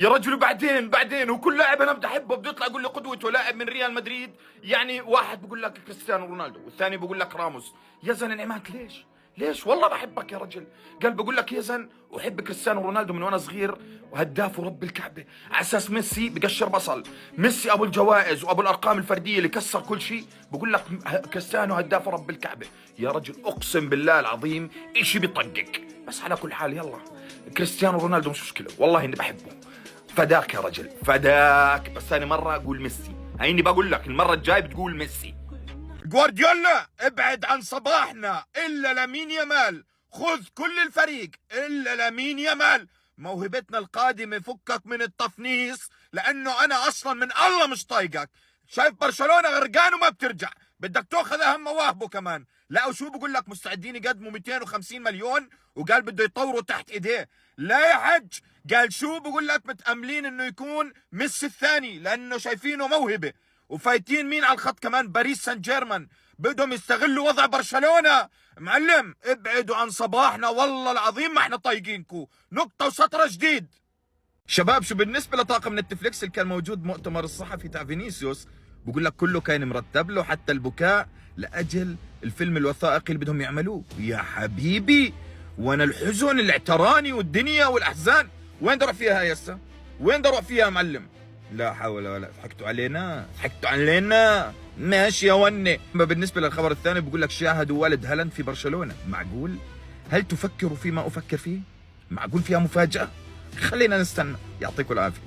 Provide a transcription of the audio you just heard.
يا رجل بعدين وكل لاعب انا بدي احبه بده يطلع يقول لي قدوته لاعب من ريال مدريد. يعني واحد بقول لك كريستيانو رونالدو والثاني بقول لك راموس. يزن انعماد ليش والله بحبك يا رجل. قال بقول لك يزن احب كريستيانو رونالدو من وانا صغير وهداف ورب الكعبه على اساس ميسي بقشر بصل. ميسي ابو الجوائز وابو الارقام الفرديه اللي كسر كل شيء. بقول لك كريستيانو هداف ورب الكعبه. يا رجل اقسم بالله العظيم اشي بيطقق. بس على كل حال يلا كريستيانو رونالدو مش مشكله والله اني بحبه. فداك يا رجل فداك. بس ثاني مرة أقول ميسي. هيني بقول لك المرة الجاي بتقول ميسي. جوارديولا ابعد عن صباحنا إلا لامين يامال. خذ كل الفريق إلا لامين يامال. موهبتنا القادمة فكك من التفنيص لأنه أنا أصلا من الله مش طايقك. شايف برشلونة غرقان وما بترجع. بدك تاخذ أهم مواهبه كمان. لا وشو بقول لك مستعدين يقدموا 250 مليون وقال بده يطوروا تحت ايديه. لا يا حج قال شو بقول لك متأملين انه يكون ميسي الثاني لانه شايفينه موهبة. وفايتين مين على الخط كمان باريس سان جيرمان. بدهم يستغلوا وضع برشلونة. معلم ابعدوا عن صباحنا والله العظيم ما احنا طايقينكو. نقطة وسطرة جديد. شباب شو بالنسبة لطاقم نتفليكس اللي كان موجود مؤتمر الصحفي تاع فينيسيوس. بقول لك كله كان مرتب له حتى البكاء لاجل الفيلم الوثائقي اللي بدهم يعملوه. يا حبيبي وانا الحزن اللي اعتراني والدنيا والاحزان وين بدي اروح فيها يا هسه؟ وين بدي اروح فيها يا معلم؟ لا حول ولا ضحكتوا علينا ماشي يا وني. اما بالنسبه للخبر الثاني بقول لك شاهدوا ولد هالاند في برشلونه. معقول؟ هل تفكروا فيما افكر فيه؟ معقول فيها مفاجاه؟ خلينا نستنى. يعطيكم العافيه.